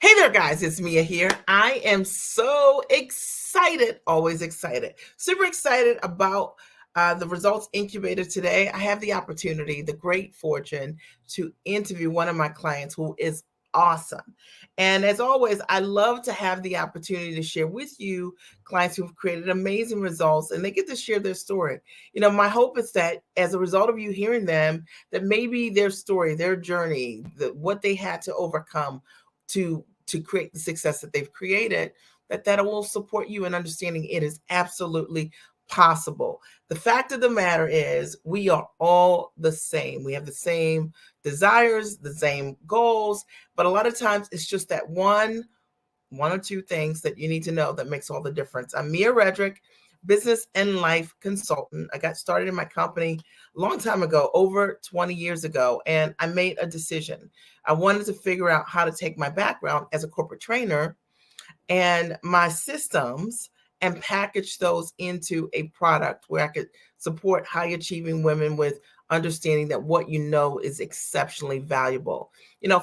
Hey there, guys. It's Mia here. I am so excited, always excited, super excited about the Results Incubator today. I have the opportunity, the great fortune to interview one of my clients who is awesome. And as always, I love to have the opportunity to share with you clients who've created amazing results and they get to share their story. My hope is that as a result of you hearing them, that maybe their story, their journey, what they had to overcome to create the success that they've created, that will support you in understanding it is absolutely possible. The fact of the matter is we are all the same. We have the same desires, the same goals, but a lot of times it's just that one or two things that you need to know that makes all the difference. I'm Mia Redrick, business and life consultant. I got started in my company a long time ago, over 20 years ago, and I made a decision. I wanted to figure out how to take my background as a corporate trainer and my systems and package those into a product where I could support high achieving women with understanding that what you know is exceptionally valuable.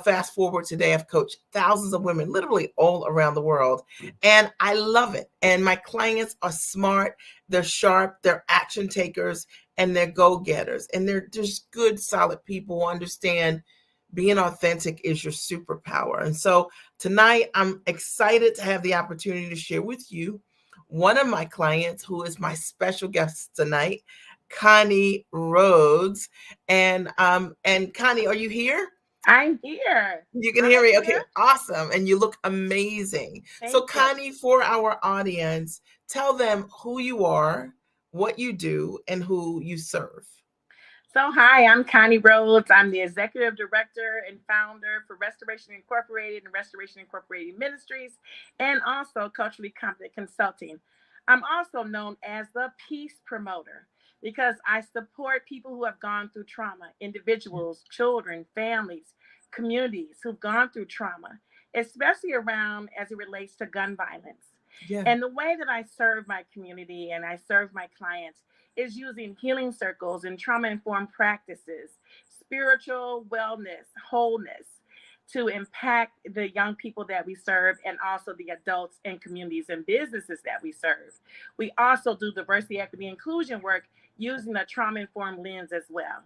Fast forward today, I've coached thousands of women literally all around the world, and I love it. And my clients are smart, they're sharp, they're action takers, and they're go getters, and they're just good, solid people who understand being authentic is your superpower. And so tonight, I'm excited to have the opportunity to share with you one of my clients who is my special guest tonight, Connie Rhodes. And Connie, are you here? I'm here. You can hear Hi, me. Mia. Okay, awesome. And you look amazing. So, Thank you. Connie, for our audience, tell them who you are, what you do, and who you serve. Hi, I'm Connie Rhodes. I'm the executive director and founder for Restoration Incorporated and Restoration Incorporated Ministries, and also Culturally Competent Consulting. I'm also known as the peace promoter because I support people who have gone through trauma, individuals, children, families, communities who've gone through trauma, especially around as it relates to gun violence. Yeah. And the way that I serve my community and I serve my clients is using healing circles and trauma informed practices, spiritual wellness, wholeness to impact the young people that we serve and also the adults and communities and businesses that we serve. We also do diversity, equity, inclusion work using a trauma informed lens as well.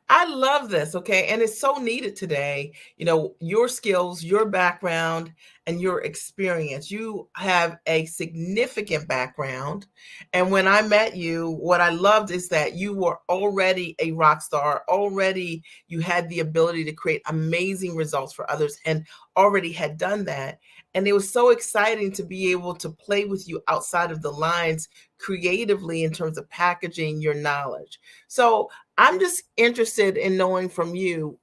I love this. Okay. And it's so needed today. Your skills, your background, and your experience. You have a significant background. And when I met you, what I loved is that you were already a rock star. Already, you had the ability to create amazing results for others and already had done that. And it was so exciting to be able to play with you outside of the lines creatively in terms of packaging your knowledge. So, I'm just interested in knowing from you,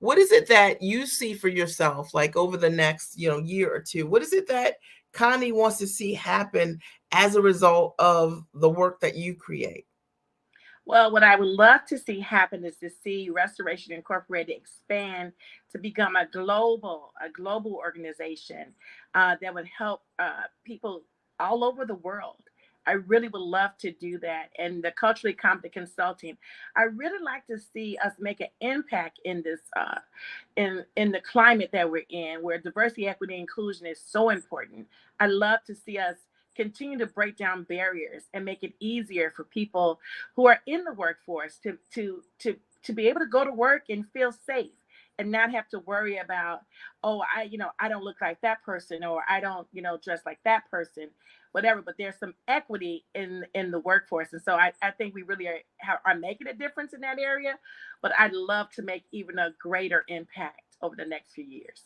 what is it that you see for yourself, like over the next, year or two? What is it that Connie wants to see happen as a result of the work that you create? Well, what I would love to see happen is to see Restoration Incorporated expand to become a global organization that would help people all over the world. I really would love to do that. And the culturally competent consulting, I really like to see us make an impact in this, in the climate that we're in, where diversity, equity, inclusion is so important. I love to see us continue to break down barriers and make it easier for people who are in the workforce to be able to go to work and feel safe and not have to worry about, oh, I don't look like that person, or I don't dress like that person, whatever. But there's some equity in the workforce, and so I think we really are making a difference in that area. But I'd love to make even a greater impact over the next few years.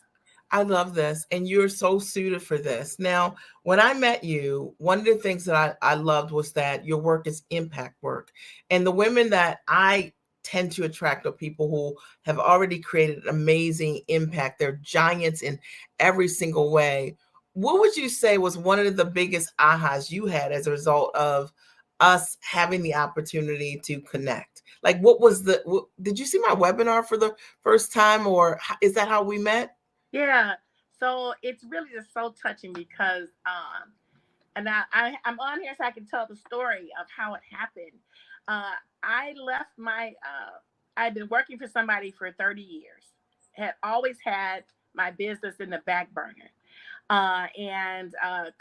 I love this, and you're so suited for this. Now, when I met you, one of the things that I loved was that your work is impact work. And the women that I tend to attract are people who have already created amazing impact. They're giants in every single way. What would you say was one of the biggest ahas you had as a result of us having the opportunity to connect? Like, did you see my webinar for the first time, or is that how we met? Yeah. So it's really just so touching because and I'm on here so I can tell the story of how it happened. I left I'd been working for somebody for 30 years, had always had my business in the back burner. And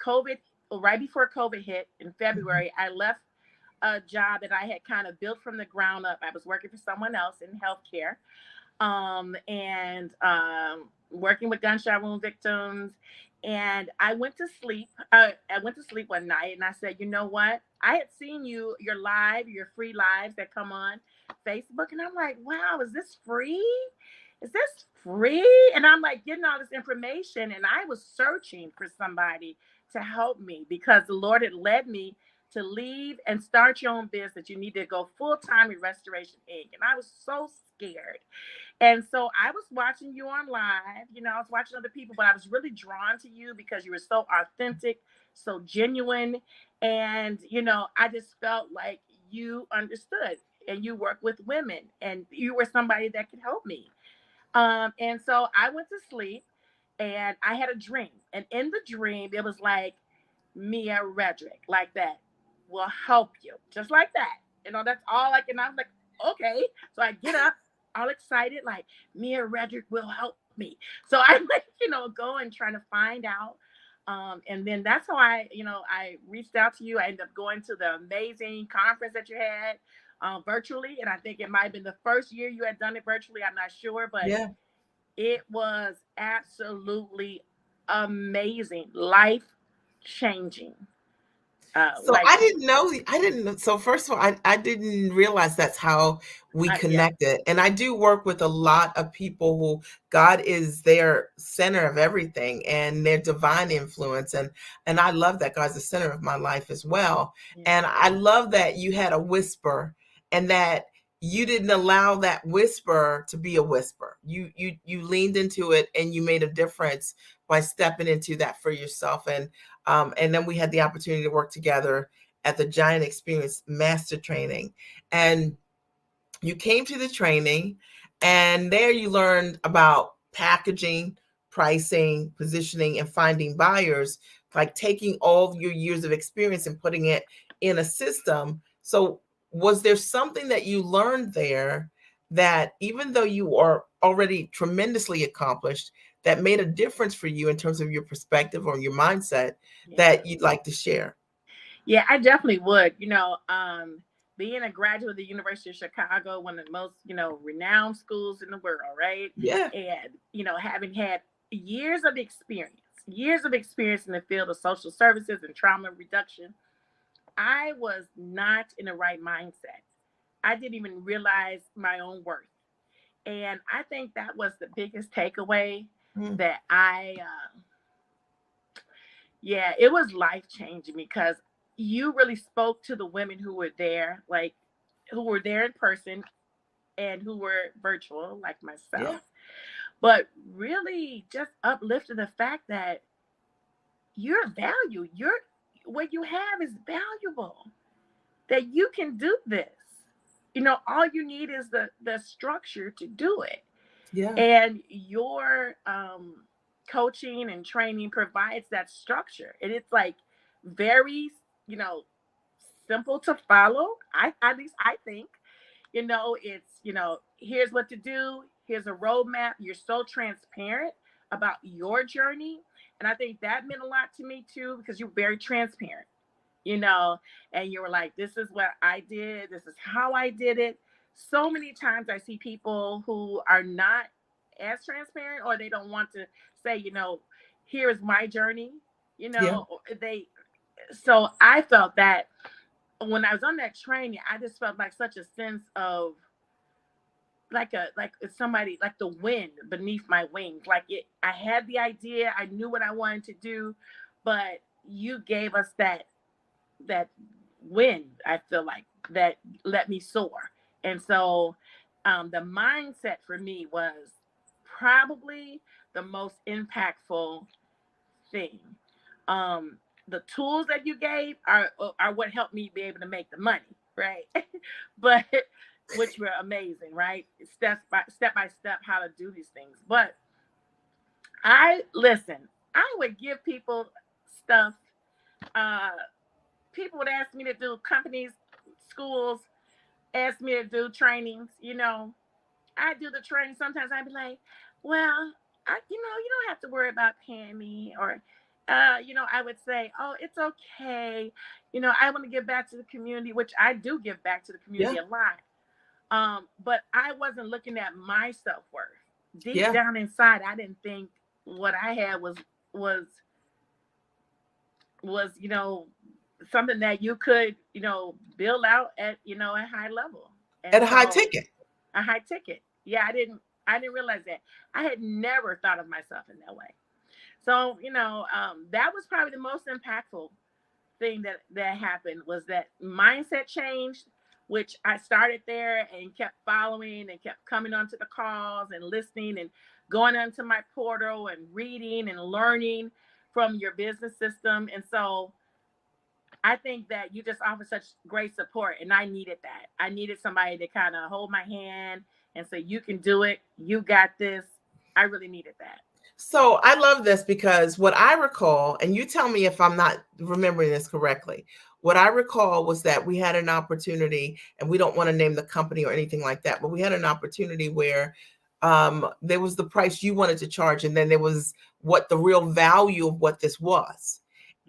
COVID, right before COVID hit in Mhm. February, I left a job that I had kind of built from the ground up. I was working for someone else in healthcare, and working with gunshot wound victims. And I went to sleep. I went to sleep one night, and I said, you know what? I had seen your live, your free lives that come on Facebook, and I'm like, wow, is this free? Is this free? And I'm like getting all this information, and I was searching for somebody to help me because the Lord had led me to leave and start your own business. You need to go full time in Restoration Inc. And I was so scared. And so I was watching you on live, I was watching other people, but I was really drawn to you because you were so authentic, so genuine. And, I just felt like you understood and you work with women and you were somebody that could help me. And so I went to sleep and I had a dream. And in the dream, it was like Mia Redrick, like that, will help you, just like that. That's all I can. I'm like, okay. So I get up, all excited, like Mia Redrick will help me. So I like, go and trying to find out. And then that's how I reached out to you. I ended up going to the amazing conference that you had virtually. And I think it might have been the first year you had done it virtually. I'm not sure, but Yeah. it was absolutely amazing, life changing, So life I changing. didn't know. I didn't. So first of all, I didn't realize that's how we Yeah, connected. And I do work with a lot of people who God is their center of everything and their divine influence. And I love that God's the center of my life as well. yeah, And I love that you had a whisper and that you didn't allow that whisper to be a whisper. You leaned into it and you made a difference by stepping into that for yourself. And then we had the opportunity to work together at the Giant Experience Master Training. And you came to the training, and there you learned about packaging, pricing, positioning, and finding buyers, like taking all your years of experience and putting it in a system. So, was there something that you learned there that, even though you are already tremendously accomplished, that made a difference for you in terms of your perspective or your mindset yeah. that you'd like to share? Yeah, I definitely would. Being a graduate of the University of Chicago, one of the most, renowned schools in the world, right? Yeah, And, having had years of experience in the field of social services and trauma reduction, I was not in the right mindset. I didn't even realize my own worth. And I think that was the biggest takeaway mm, that yeah, it was life changing because you really spoke to the women who were there, like who were there in person and who were virtual, like yeah, myself, but really just uplifted the fact that your value, what you have is valuable, that you can do this. All you need is the structure to do it. yeah, And your coaching and training provides that structure. And it's like very, you know, simple to follow. At least I think, it's, here's what to do, here's a roadmap. You're so transparent about your journey. And I think that meant a lot to me too, because you're very transparent, you know, and you were like, this is what I did, this is how I did it. So many times I see people who are not as transparent, or they don't want to say, here is my journey, yeah, they, so I felt that when I was on that training, I just felt like such a sense of like it's somebody, like the wind beneath my wings. Like I had the idea, I knew what I wanted to do, but you gave us that wind, I feel like, that let me soar. And so the mindset for me was probably the most impactful thing. Um, the tools that you gave are what helped me be able to make the money, right? But which were amazing, right? Step by step how to do these things. But I listen, I would give people stuff. Uh, People would ask me to do, companies, schools ask me to do trainings. I do the training. Sometimes I'd be like, well, worry about paying me, or I would say, oh, it's okay. I want to give back to the community, which I do give back to the community Yeah. a lot. But I wasn't looking at my self-worth. Deep Yeah. down inside, I didn't think what I had was something that you could, build out at, a high level. And At a high so ticket. a high ticket. Yeah, I didn't realize that. I had never thought of myself in that way. So, that was probably the most impactful thing that happened, was that mindset changed, which I started there and kept following and kept coming onto the calls and listening and going onto my portal and reading and learning from your business system. And so I think that you just offer such great support, and I needed that. I needed somebody to kind of hold my hand and say, you can do it, you got this. I really needed that. So I love this because what I recall, and you tell me if I'm not remembering this correctly, what I recall was that we had an opportunity, and we don't want to name the company or anything like that, but we had an opportunity where there was the price you wanted to charge, and then there was what the real value of what this was.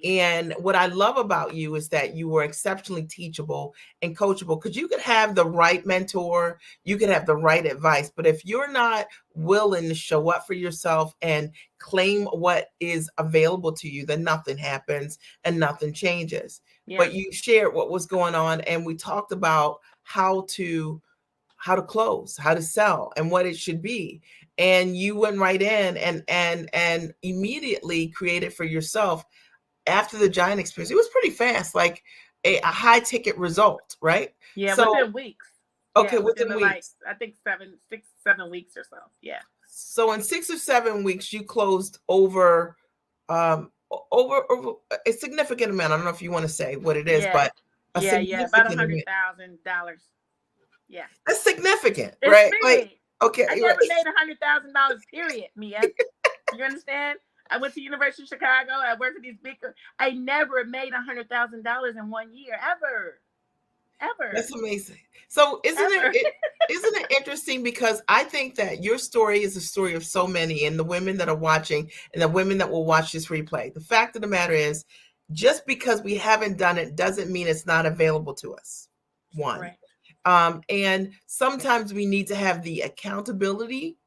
And what I love about you is that you were exceptionally teachable and coachable, because you could have the right mentor, you could have the right advice, but if you're not willing to show up for yourself and claim what is available to you, then nothing happens and nothing changes. Yeah. But you shared what was going on, and we talked about how to close, how to sell, and what it should be. And you went right in and immediately created for yourself, after the giant experience. It was pretty fast, like a high ticket result, right? Yeah, So, within weeks. okay, Yeah, within within the, like, weeks. I think 6, 7 weeks or so. Yeah. So in 6 or 7 weeks, you closed over a significant amount. I don't know if you want to say what it is, Yeah. but a Yeah. About a significant hundred amount. thousand dollars. Yeah. That's significant, It's right? Like, big. okay, I right. never made $100,000, period, Mia. You understand? I went to University of Chicago. I worked for these big. I never made $100,000 in 1 year, ever, ever, That's amazing. So ever. isn't it interesting, because I think that your story is the story of so many, and the women that are watching and the women that will watch this replay. The fact of the matter is, just because we haven't done it doesn't mean it's not available to us. One. Correct. And sometimes we need to have the accountability,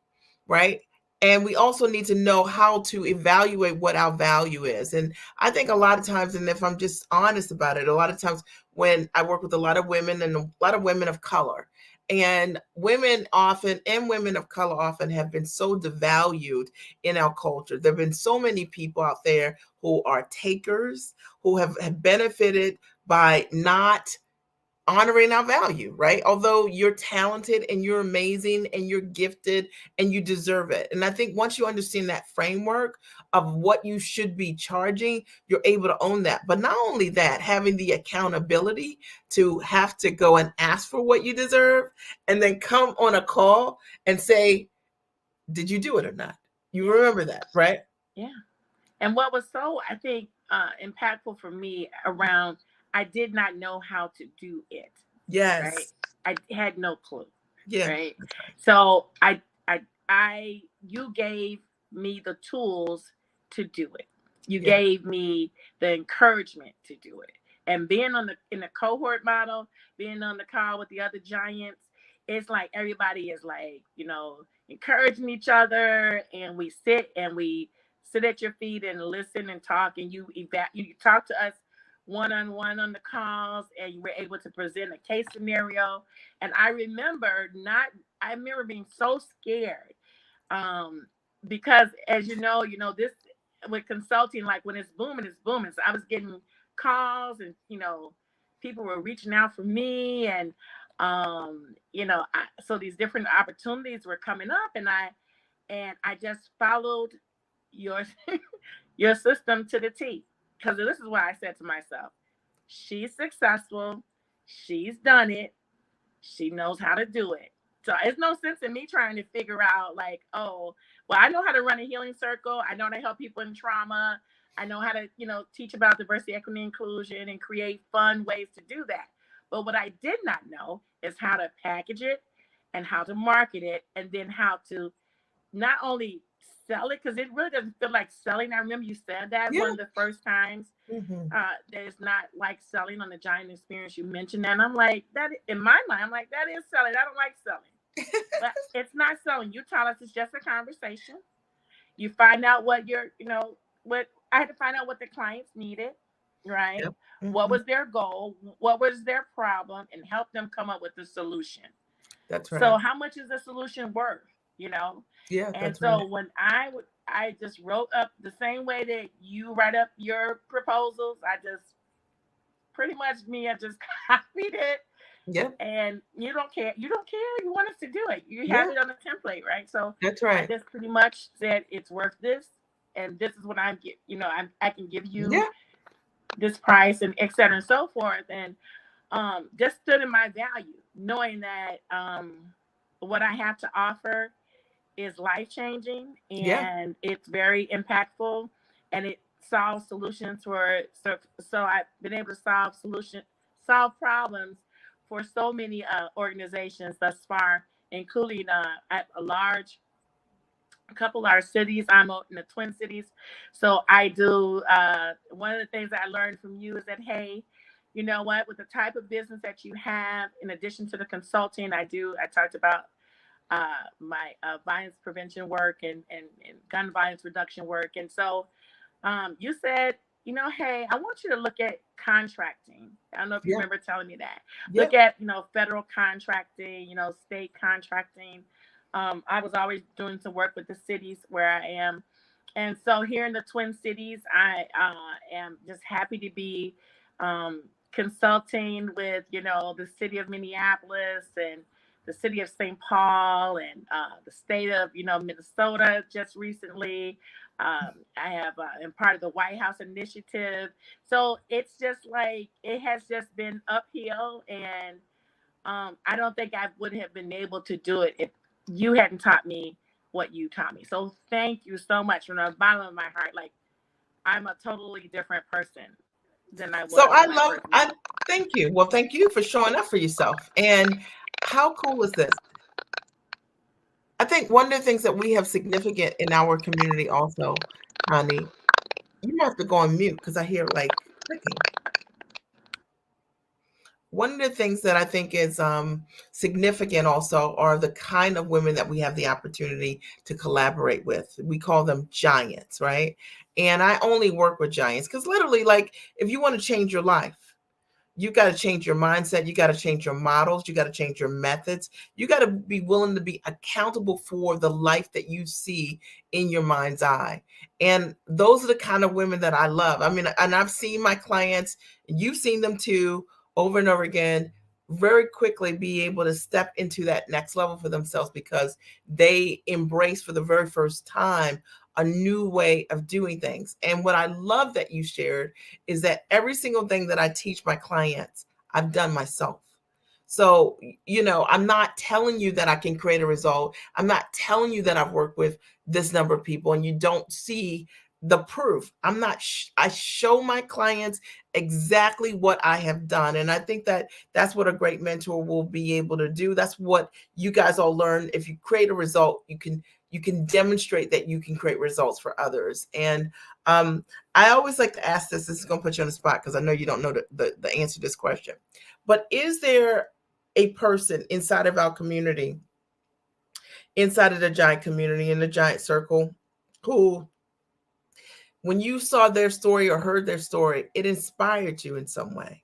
right? And we also need to know how to evaluate what our value is. And I think a lot of times, and if I'm just honest about it, a lot of times when I work with a lot of women and a lot of women of color, and women of color often have been so devalued in our culture. There have been so many people out there who are takers, who have benefited by not honoring our value, right? Although you're talented and you're amazing and you're gifted and you deserve it. And I think once you understand that framework of what you should be charging, you're able to own that. But not only that, having the accountability to have to go and ask for what you deserve, and then come on a call and say, did you do it or not? You remember that, right? Yeah. And what was so, I think, impactful for me around, I did not know how to do it. Right. Yes. I had no clue. Yeah. Right. So you gave me the tools to do it. You Yeah. gave me the encouragement to do it. And being in the cohort model, being on the call with the other giants, it's like everybody is like, encouraging each other, and we sit at your feet and listen and talk, and you talk to us one-on-one on the calls, and you were able to present a case scenario. And I remember being so scared, because, as this, with consulting, like, when it's booming, it's booming. So I was getting calls, and people were reaching out for me, and so these different opportunities were coming up, and I just followed your your system to the T. Because this is why I said to myself, she's successful, she's done it, she knows how to do it. So it's no sense in me trying to figure out, like, oh, well, I know how to run a healing circle. I know how to help people in trauma. I know how to, teach about diversity, equity, inclusion, and create fun ways to do that. But what I did not know is how to package it, and how to market it, and then how to not only sell it, because it really doesn't feel like selling. I remember you said that Yeah. one of the first times. Hmm. That is not like selling on the Giant Experience. You mentioned that, and I'm like, that in my mind, I'm like, that is selling. I don't like selling, but it's not selling. You tell us it's just a conversation. You find out what what I had to find out what the clients needed, right? Yep. What Hmm. was their goal? What was their problem? And help them come up with the solution. That's So right. how much is the solution worth? You know? Yeah, And that's right. so when I just wrote up the same way that you write up your proposals. I just pretty much me, I just copied it, Yep. and you don't care. You don't care. You want us to do it. You have Yeah, it on the template, right? So that's I right. just pretty much said it's worth this, and this is what I get. I can give you Yeah. this price, and et cetera and so forth, and just stood in my value, knowing that what I have to offer is life changing, Yeah. and it's very impactful, and it solves solutions for so I've been able to solve problems for so many organizations thus far, including at a couple large cities. I'm out in the Twin Cities, so I do. One of the things I learned from you is that, hey, you know what? With the type of business that you have, in addition to the consulting I do, I talked about my violence prevention work, and gun violence reduction work. And so you said, hey, I want you to look at contracting. I don't know if you Yeah. remember telling me that. Look Yep. at, federal contracting, state contracting. I was always doing some work with the cities where I am. And so here in the Twin Cities, I am just happy to be consulting with, the city of Minneapolis, and the city of St. Paul, and the state of, Minnesota just recently. I have am part of the White House initiative. So it's just like it has just been uphill, and I don't think I would have been able to do it if you hadn't taught me what you taught me. So thank you so much from the bottom of my heart. Like, I'm a totally different person than I So was when I first met I thank you. Well, thank you for showing up for yourself. And how cool is this? I think one of the things that we have significant in our community also, Connie, you have to go on mute because I hear like clicking. One of the things that I think is significant also are the kind of women that we have the opportunity to collaborate with. We call them giants, right? And I only work with giants because literally, like, if you want to change your life, you got to change your mindset. You got to change your models. You got to change your methods. You got to be willing to be accountable for the life that you see in your mind's eye. And those are the kind of women that I love. I mean, and I've seen my clients, you've seen them too, over and over again, very quickly be able to step into that next level for themselves because they embrace for the very first time a new way of doing things. And what I love that you shared is that every single thing that I teach my clients, I've done myself. So, I'm not telling you that I can create a result. I'm not telling you that I've worked with this number of people and you don't see the proof. I'm not, I show my clients exactly what I have done. And I think that that's what a great mentor will be able to do. That's what you guys all learn. If you create a result, you can demonstrate that you can create results for others. And I always like to ask this. This is going to put you on the spot because I know you don't know the answer to this question. But is there a person inside of our community, inside of the giant community, in the giant circle, who, when you saw their story or heard their story, it inspired you in some way?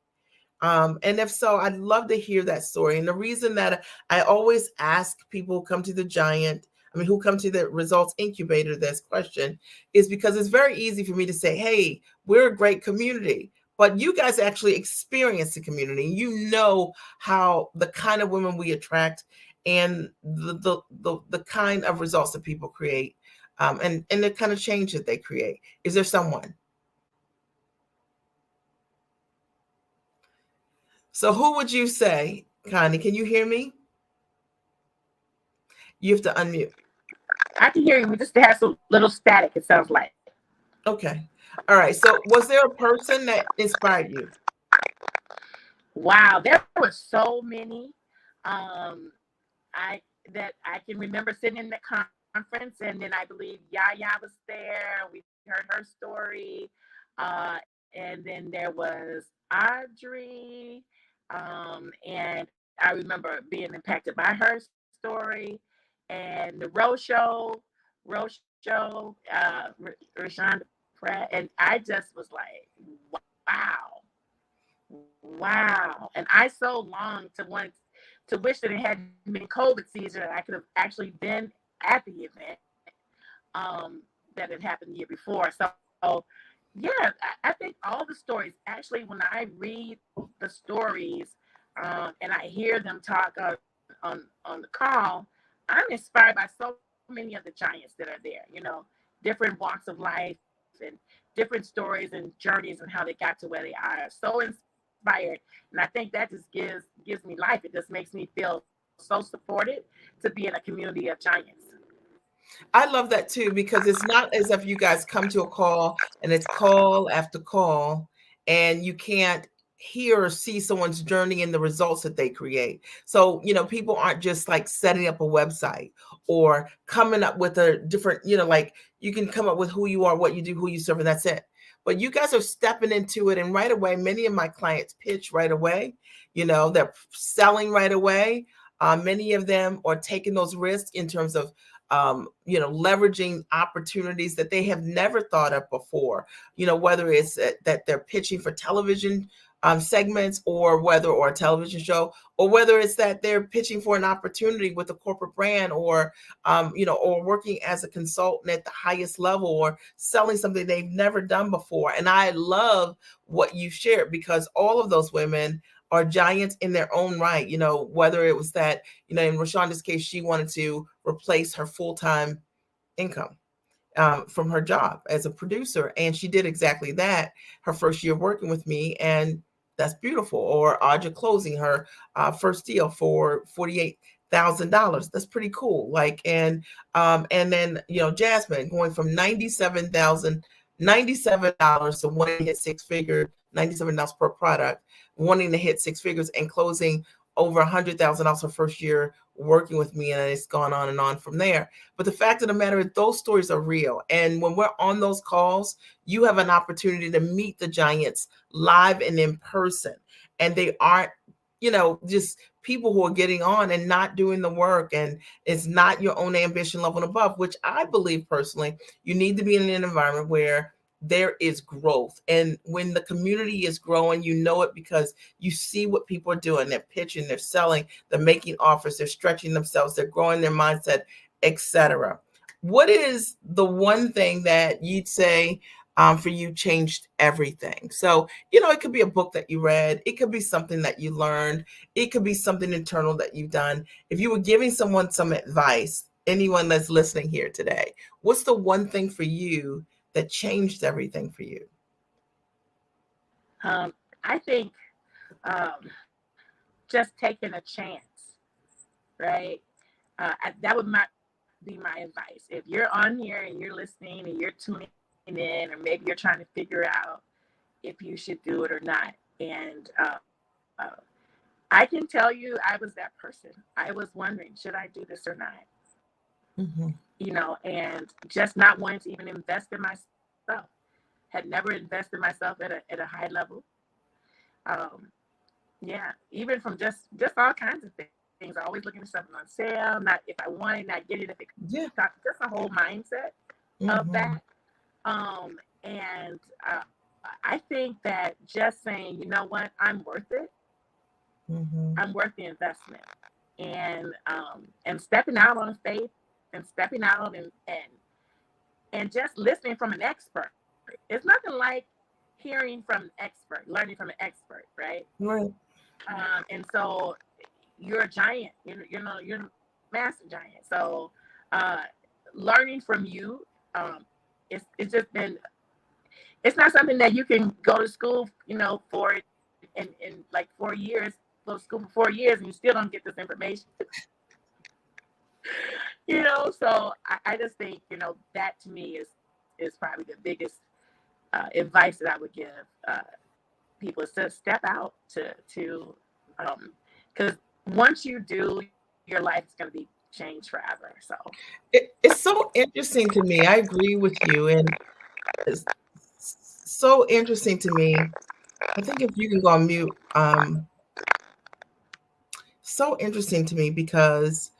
And if so, I'd love to hear that story. And the reason that I always ask people who come to the giant, who come to the results incubator, this question is because it's very easy for me to say, hey, we're a great community. But you guys actually experience the community. You know how the kind of women we attract and the kind of results that people create, and the kind of change that they create. Is there someone? So who would you say, Connie? Can you hear me? You have to unmute. I can hear you. We just have some little static, it sounds like. Okay. All right. So was there a person that inspired you? Wow, there were so many. Um, I that I can remember sitting in the conference, and then I believe Yaya was there. We heard her story, and then there was Audrey, and I remember being impacted by her story, and the Rose Show, Rashawn Pratt, and I just was like, wow, wow. And I so longed to want to wish that it hadn't been COVID season. I could have actually been at the event that had happened the year before. So yeah, I think all the stories, actually, when I read the stories and I hear them talk on the call, I'm inspired by so many of the giants that are there, different walks of life and different stories and journeys and how they got to where they are. So inspired. And I think that just gives me life. It just makes me feel so supported to be in a community of giants. I love that too, because it's not as if you guys come to a call and it's call after call and you can't hear or see someone's journey and the results that they create. So, people aren't just like setting up a website or coming up with a different, like you can come up with who you are, what you do, who you serve, and that's it. But you guys are stepping into it. And right away, many of my clients pitch right away. They're selling right away. Many of them are taking those risks in terms of leveraging opportunities that they have never thought of before, whether it's that they're pitching for television segments or a television show, or whether it's that they're pitching for an opportunity with a corporate brand or working as a consultant at the highest level or selling something they've never done before. And I love what you shared, because all of those women are giants in their own right, whether it was that, in Rashonda's case, she wanted to replace her full-time income from her job as a producer. And she did exactly that her first year working with me. And that's beautiful. Or Audra closing her first deal for $48,000. That's pretty cool. And then, Jasmine going from $97 to wanting to hit six figures, $97 per product, wanting to hit six figures and closing over $100,000 her first year working with me, and it's gone on and on from there. But the fact of the matter is, those stories are real. And when we're on those calls, you have an opportunity to meet the giants live and in person. And they aren't, just people who are getting on and not doing the work. And it's not your own ambition level and above, which I believe personally, you need to be in an environment where there is growth. And when the community is growing, you know it because you see what people are doing. They're pitching, they're selling, they're making offers, they're stretching themselves, they're growing their mindset, etc. What is the one thing that you'd say for you changed everything? So, it could be a book that you read. It could be something that you learned. It could be something internal that you've done. If you were giving someone some advice, anyone that's listening here today, what's the one thing for you that changed everything for you? I think just taking a chance, right? That would be my advice. If you're on here and you're listening and you're tuning in, or maybe you're trying to figure out if you should do it or not. And I can tell you, I was that person. I was wondering, should I do this or not? Mm-hmm. And just not wanting to even invest in myself. Had never invested myself at a high level. Yeah, even from just all kinds of things. Always looking for something on sale. Not if I want it, not get it if it Yeah. just a whole mindset of that. And I think that just saying, you know what, I'm worth it. I'm worth the investment, and stepping out on faith, and stepping out and just listening from an expert. It's nothing like hearing from an expert, learning from an expert, right? Right. And so you're a giant, you're a massive giant. So learning from you, it's just been, it's not something that you can go to school, for in like 4 years, go to school for 4 years and you still don't get this information. So I just think, that to me is probably the biggest advice that I would give people, is to step out to because once you do, your life is going to be change forever. So It's so interesting to me. I agree with you, and it's so interesting to me. I think if you can go on mute, so interesting to me because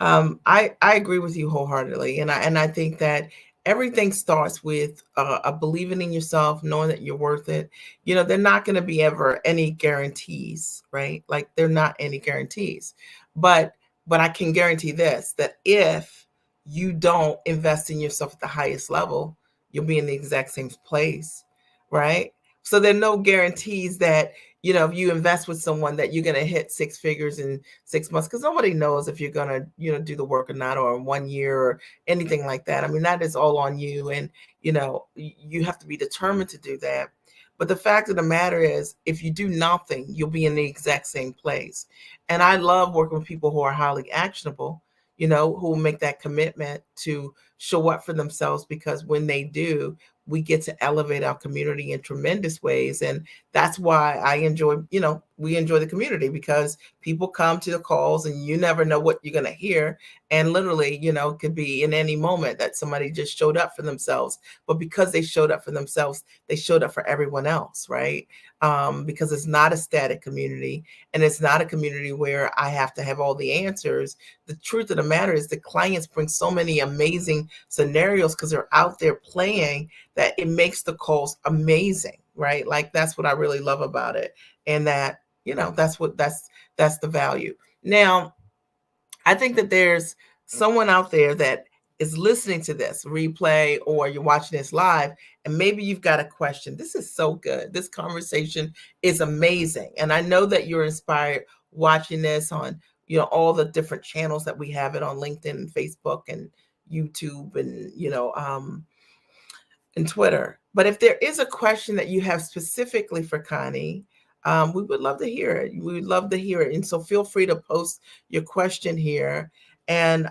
I agree with you wholeheartedly, and I think that everything starts with a believing in yourself, knowing that you're worth it. You know, they're not going to be ever any guarantees, right? Like they're not any guarantees, but I can guarantee this: that if you don't invest in yourself at the highest level, you'll be in the exact same place, right? So there are no guarantees that if you invest with someone that you're going to hit six figures in 6 months, because nobody knows if you're going to do the work or not, or in 1 year or anything like that. I mean, that is all on you, and you have to be determined to do that. But the fact of the matter is, if you do nothing, you'll be in the exact same place. And I love working with people who are highly actionable, who will make that commitment to show up for themselves, because when they do, we get to elevate our community in tremendous ways. And that's why I enjoy, we enjoy the community, because people come to the calls and you never know what you're going to hear. And literally, it could be in any moment that somebody just showed up for themselves. But because they showed up for themselves, they showed up for everyone else, right? Because it's not a static community, and it's not a community where I have to have all the answers. The truth of the matter is the clients bring so many amazing scenarios because they're out there playing, that it makes the calls amazing, right? Like that's what I really love about it. And that, that's the value. Now, I think that there's someone out there that is listening to this replay, or you're watching this live, and maybe you've got a question. This is so good. This conversation is amazing. And I know that you're inspired watching this on, all the different channels that we have it on, LinkedIn and Facebook and YouTube and, and Twitter. But if there is a question that you have specifically for Connie, we would love to hear it. We would love to hear it. And so feel free to post your question here. And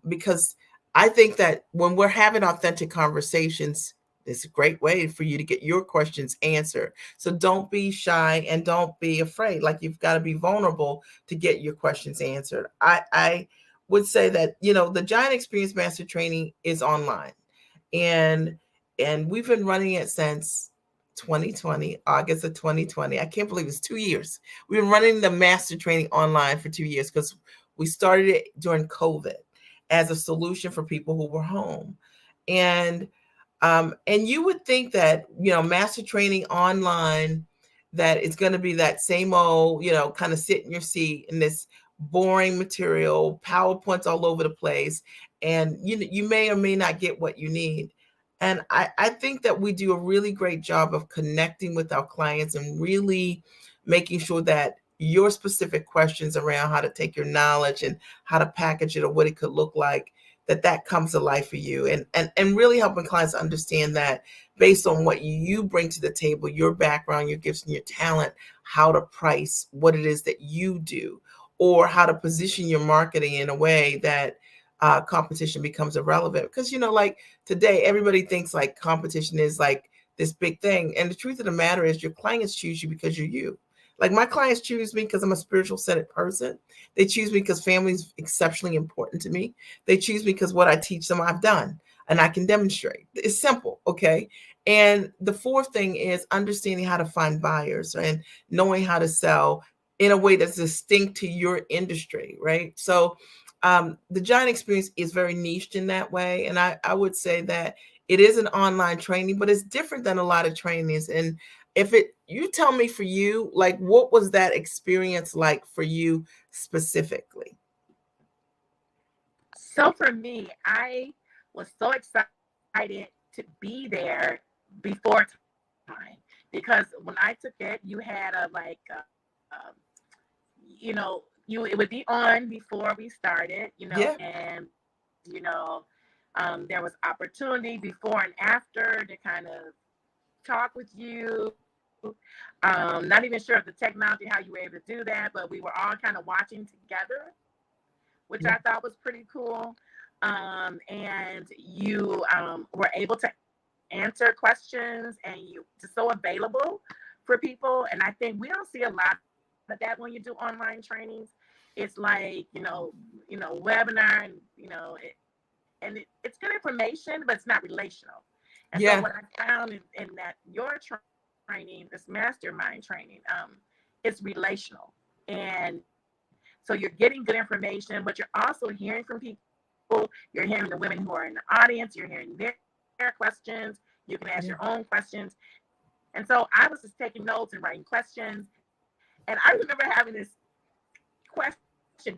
because I think that when we're having authentic conversations, it's a great way for you to get your questions answered. So don't be shy and don't be afraid. Like, you've got to be vulnerable to get your questions answered. I would say that, the Giant Experience Master Training is online. And we've been running it since 2020, August of 2020. I can't believe it's 2 years. We've been running the master training online for 2 years, because we started it during COVID as a solution for people who were home. And you would think that, master training online, that it's going to be that same old, kind of sit in your seat in this boring material, PowerPoints all over the place, and you may or may not get what you need. And I think that we do a really great job of connecting with our clients and really making sure that your specific questions around how to take your knowledge and how to package it, or what it could look like, that comes to life for you, and really helping clients understand that based on what you bring to the table, your background, your gifts, and your talent, how to price what it is that you do, or how to position your marketing in a way that competition becomes irrelevant. Because, like today, everybody thinks like competition is like this big thing. And the truth of the matter is, your clients choose you because you're you. Like, my clients choose me because I'm a spiritual centered person. They choose me because family is exceptionally important to me. They choose me because what I teach them, I've done and I can demonstrate. It's simple, okay? And the fourth thing is understanding how to find buyers and knowing how to sell in a way that's distinct to your industry, right? So the Giant Experience is very niched in that way. And I would say that it is an online training, but it's different than a lot of trainings. And you tell me, for you, like, what was that experience like for you specifically? So for me, I was so excited to be there before time, because when I took it, you had a like, it would be on before we started, Yeah. and there was opportunity before and after to kind of talk with you. Not even sure of the technology, how you were able to do that, but we were all kind of watching together, which Yeah. I thought was pretty cool. And you were able to answer questions, and you just so available for people. And I think we don't see a lot of that when you do online trainings. it's like, webinar, and it's good information, but it's not relational. And so Yeah. what I found in that your training, this mastermind training, it's relational. And so you're getting good information, but you're also hearing from people. You're hearing the women who are in the audience. You're hearing their questions. You can ask Yeah. your own questions. And so I was just taking notes and writing questions. And I remember having this question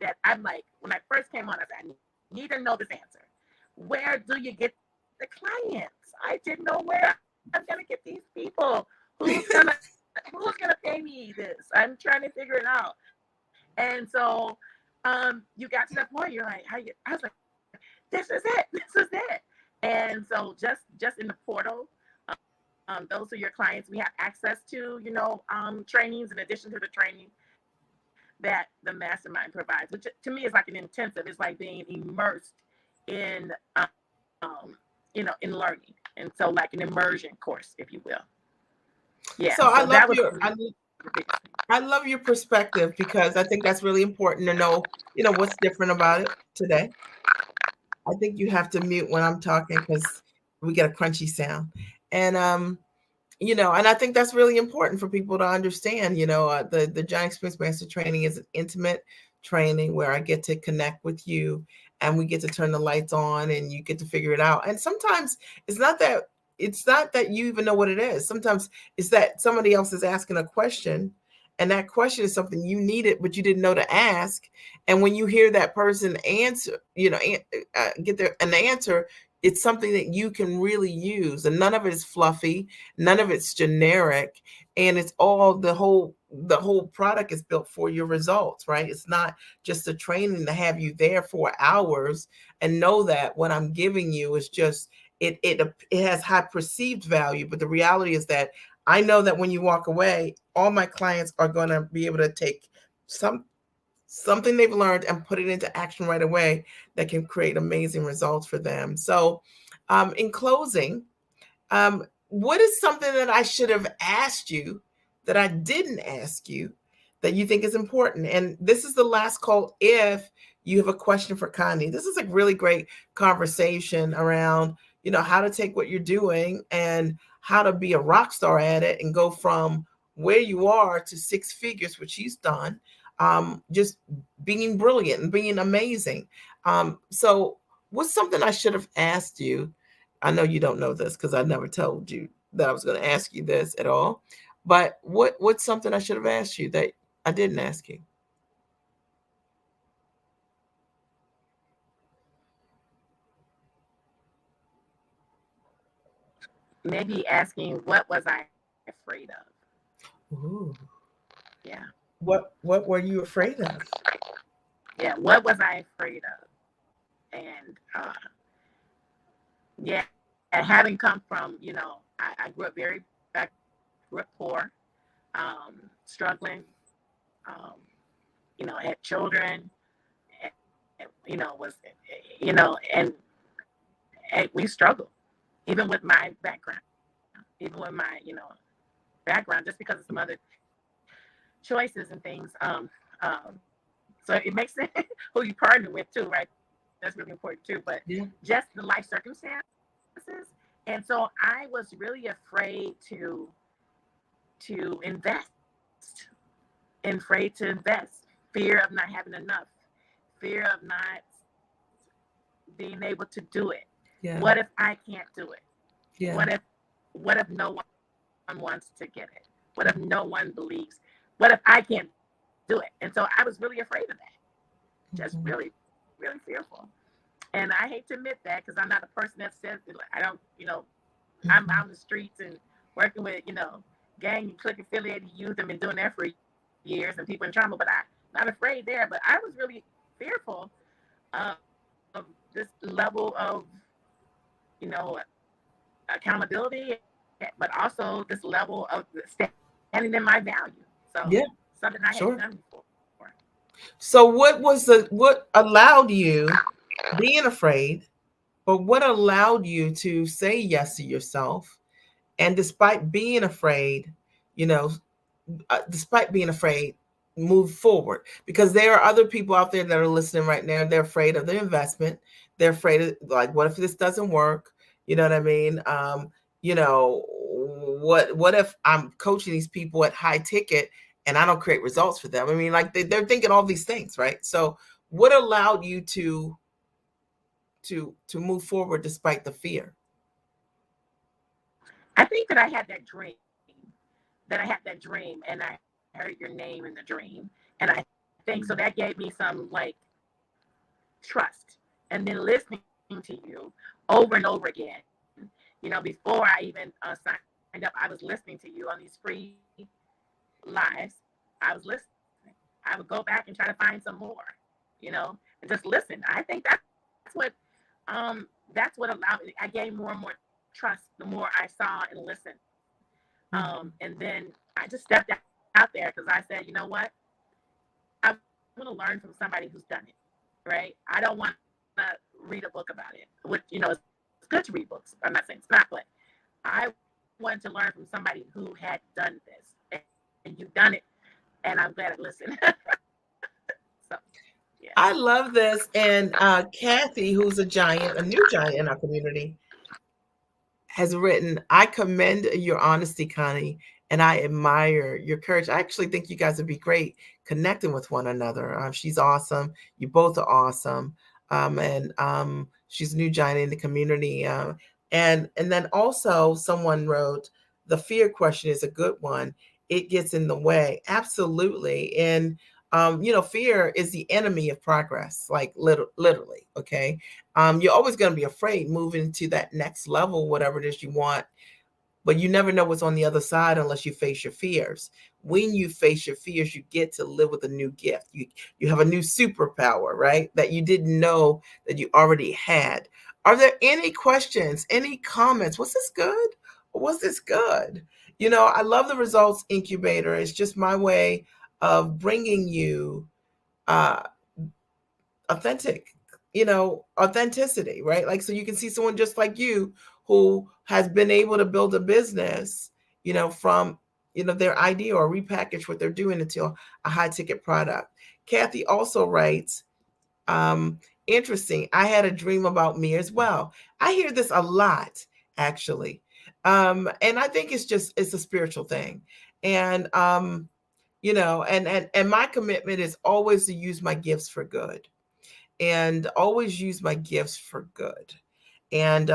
that I'm like, when I first came on, I said, I need to know this answer. Where do you get the clients? I didn't know where I'm gonna get these people. Who's gonna pay me this? I'm trying to figure it out. And so you got to that point, you're like, I was like, this is it, this is it. And so just in the portal, those are your clients we have access to, trainings in addition to the training that the mastermind provides, which to me is like an intensive. It's like being immersed in in learning. And so like an immersion course, if you will. Yeah. So So that was I love your perspective, because I think that's really important to know, what's different about it today. I think you have to mute when I'm talking, because we get a crunchy sound. And and I think that's really important for people to understand. The Giant Experience Master Training is an intimate training where I get to connect with you, and we get to turn the lights on, and you get to figure it out. And sometimes it's not that you even know what it is. Sometimes it's that somebody else is asking a question, and that question is something you needed but you didn't know to ask. And when you hear that person answer, get an answer, it's something that you can really use, and none of it is fluffy, none of it's generic, and it's all the whole product is built for your results, right? It's not just a training to have you there for hours and know that what I'm giving you is just it has high perceived value, but the reality is that I know that when you walk away, all my clients are going to be able to take something they've learned and put it into action right away that can create amazing results for them. So, in closing, what is something that I should have asked you that I didn't ask you that you think is important? And this is the last call if you have a question for Connie. This is a really great conversation around, how to take what you're doing and how to be a rock star at it and go from where you are to six figures, which she's done, just being brilliant and being amazing. So what's something I should have asked you? I know you don't know this because I never told you that I was going to ask you this at all. But what's something I should have asked you that I didn't ask you? maybe asking what was I afraid of? Ooh. Yeah. What were you afraid of? Yeah. What was I afraid of? And yeah, and having come from, I grew up I grew up poor, struggling, um, had children, and, was, and we struggled, even with my background, even with my, background, just because of some other choices and things. So it makes sense who you partner with too, right? That's really important too. But Yeah. just the life circumstances, and so I was really afraid to invest, and afraid to invest, fear of not having enough, fear of not being able to do it. What Yeah. if I can't do it? Yeah. What if no one wants to get it? What if no one believes? What if I can't do it? And so I was really afraid of that. Just really, Mhm. really fearful. And I hate to admit that because I'm not a person that says that, like, I don't, I'm out in the Mhm. streets and working with, gang and clique affiliated youth and been doing that for years and people in trauma, but I'm not afraid there. But I was really fearful of this level of, you know, accountability, but also this level of standing in my value. So Yeah. something I hadn't done Sure. before. So what allowed you, being afraid, but what allowed you to say yes to yourself? And despite being afraid, you know, despite being afraid, move forward, because there are other people out there that are listening right now. They're afraid of the investment. They're afraid of, like, what if this doesn't work? You know what I mean? You know, what if I'm coaching these people at high ticket and I don't create results for them? I mean, like, they're thinking all these things, right? So what allowed you to move forward despite the fear? I think that I had that dream, and I heard your name in the dream. And I think so that gave me some like trust. And then listening to you over and over again, before I even signed up, I was listening to you on these free lives. I was listening. I would go back and try to find some more, and just listen. I think that's what allowed me. I gained more and more trust the more I saw and listened. And then I just stepped out there because I said, you know what? I want to learn from somebody who's done it, right? I don't want to read a book about it, which, it's good to read books. I'm not saying it's not, but I wanted to learn from somebody who had done this, and you've done it, and I'm glad I listened. So, yeah. I love this. And Kathy, who's a giant, a new giant in our community, has written, I commend your honesty, Connie, and I admire your courage. I actually think you guys would be great connecting with one another. She's awesome. You both are awesome. And she's a new giant in the community. And then also someone wrote, the fear question is a good one. It gets in the way. Absolutely. And fear is the enemy of progress, like literally. Okay. You're always going to be afraid moving to that next level, whatever it is you want, but you never know what's on the other side unless you face your fears. When you face your fears, you get to live with a new gift. You have a new superpower, right? That you didn't know that you already had. Are there any questions, any comments? Was this good? Or was this good? I love the results incubator. It's just my way of bringing you uh, authentic, authenticity, right? Like, so you can see someone just like you who has been able to build a business, from, their idea, or repackage what they're doing into a high ticket product. Kathy also writes, interesting. I had a dream about me as well. I hear this a lot, actually. And I think it's a spiritual thing. And, and my commitment is always to use my gifts for good, and always use my gifts for good. And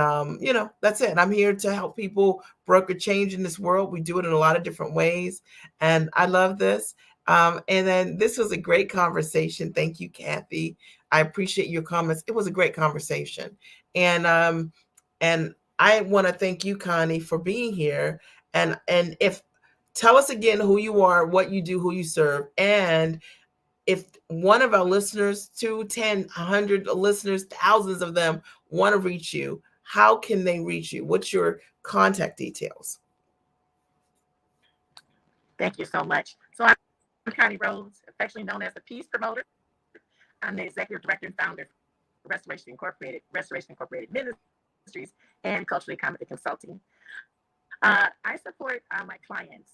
that's it. I'm here to help people broker change in this world. We do it in a lot of different ways, and I love this. And then this was a great conversation. Thank you, Kathy. I appreciate your comments. It was a great conversation, and I want to thank you, Connie, for being here. And if tell us again who you are, what you do, who you serve, and if one of our listeners, 2, 10, 100 listeners, thousands of them want to reach you, how can they reach you? What's your contact details? Thank you so much. So I'm Connie Rhodes, affectionately known as the Peace Promoter. I'm the executive director and founder of Restoration Incorporated Ministries, and Culturally Competent Consulting. I support my clients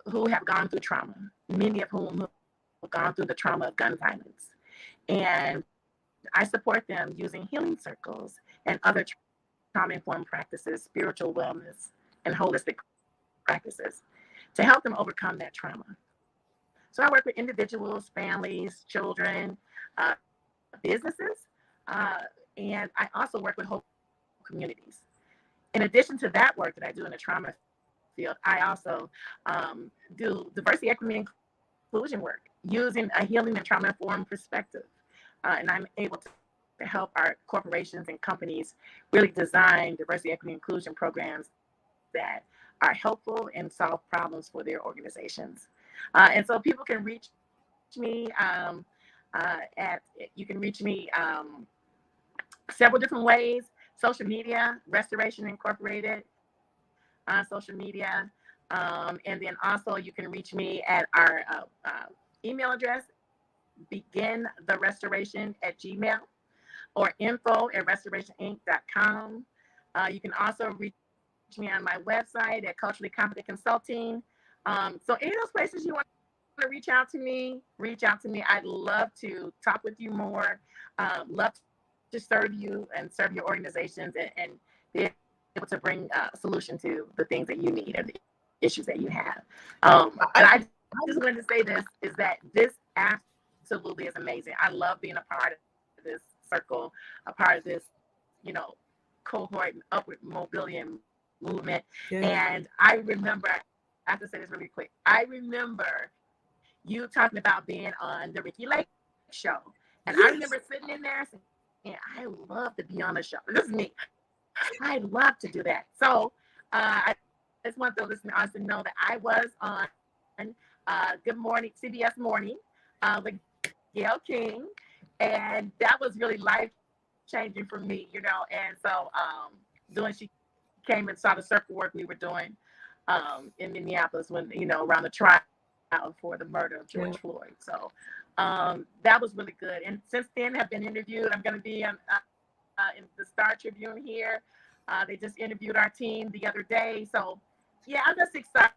who have gone through trauma, many of whom have gone through the trauma of gun violence. And I support them using healing circles and other trauma-informed practices, spiritual wellness, and holistic practices to help them overcome that trauma. So I work with individuals, families, children, businesses, and I also work with whole communities. In addition to that work that I do in the trauma field, I also do diversity, equity, and inclusion work using a healing and trauma-informed perspective. And I'm able to help our corporations and companies really design diversity, equity, and inclusion programs that are helpful and solve problems for their organizations. And so people can reach me several different ways: social media, Restoration Incorporated, social media. And then also you can reach me at our email address, begintherestoration@gmail, or info@restorationinc.com. You can also reach me on my website at Culturally Competent Consulting. So any of those places you want to reach out to me, reach out to me. I'd love to talk with you more. Love to serve you and serve your organizations and be able to bring a solution to the things that you need and the issues that you have. And I just wanted to say this is that this absolutely is amazing. I love being a part of this circle, a part of this, you know, cohort and upward mobility movement. Yeah. And I remember, I have to say this really quick. I remember you talking about being on the Ricky Lake show. And I remember sitting in there saying, I would love to be on a show. This is me. I'd love to do that. So I just want the listeners to know that I was on Good Morning, CBS Morning with Gail King. And that was really life changing for me, you know. And so she came and saw the circle work we were doing in Minneapolis when, you know, around the trial for the murder of George Floyd. So that was really good. And since then, have been interviewed. I'm going to be in the Star Tribune here. They just interviewed our team the other day. So yeah, I'm just excited,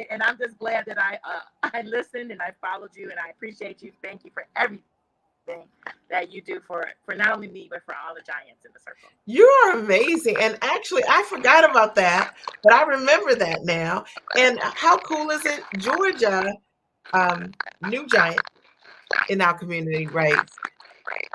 and I'm just glad that I listened and I followed you, and I appreciate you. Thank you for everything that you do for not only me but for all the giants in the circle. You are amazing. And actually, I forgot about that, but I remember that now. And how cool is it? Georgia, new giant in our community, right?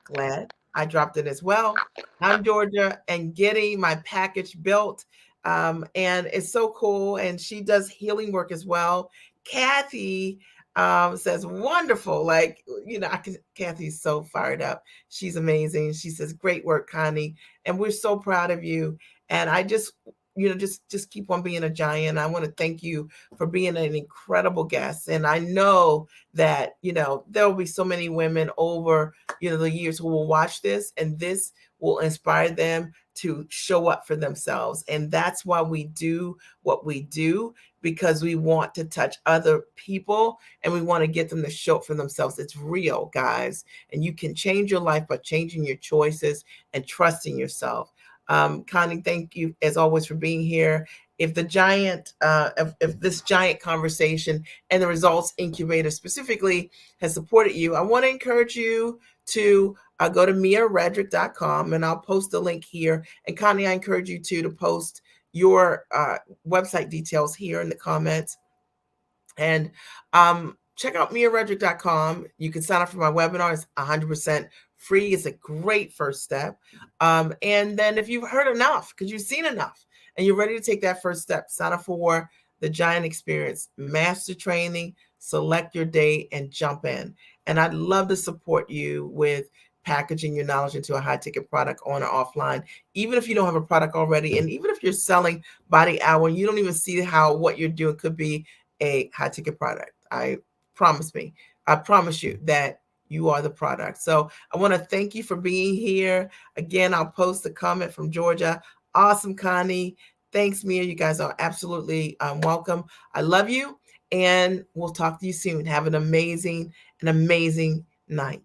Glad I dropped it as well. I'm Georgia and getting my package built. And it's so cool. And she does healing work as well. Kathy says, wonderful. Like, you know, Kathy's so fired up. She's amazing. She says, great work, Connie. And we're so proud of you. And I just, you know, just keep on being a giant. I want to thank you for being an incredible guest. And I know that, you know, there will be so many women over, you know, the years who will watch this, and this will inspire them to show up for themselves. And that's why we do what we do, because we want to touch other people and we want to get them to show up for themselves. It's real, guys. And you can change your life by changing your choices and trusting yourself. Connie, thank you as always for being here. If the giant, if this giant conversation and the Results Incubator specifically has supported you, I want to encourage you to go to miaredrick.com, and I'll post the link here. And Connie, I encourage you to post your website details here in the comments. And check out miaredrick.com. You can sign up for my webinar. It's 100% free. It's a great first step. And then if you've heard enough, because you've seen enough, and you're ready to take that first step, sign up for the Giant Experience Master Training, select your date, and jump in. And I'd love to support you with packaging your knowledge into a high ticket product on or offline, even if you don't have a product already. And even if you're selling Body Hour, you don't even see how what you're doing could be a high ticket product. I promise you that you are the product. So I want to thank you for being here. Again, I'll post a comment from Georgia. Awesome, Connie. Thanks, Mia. You guys are absolutely welcome. I love you, and we'll talk to you soon. Have an amazing night.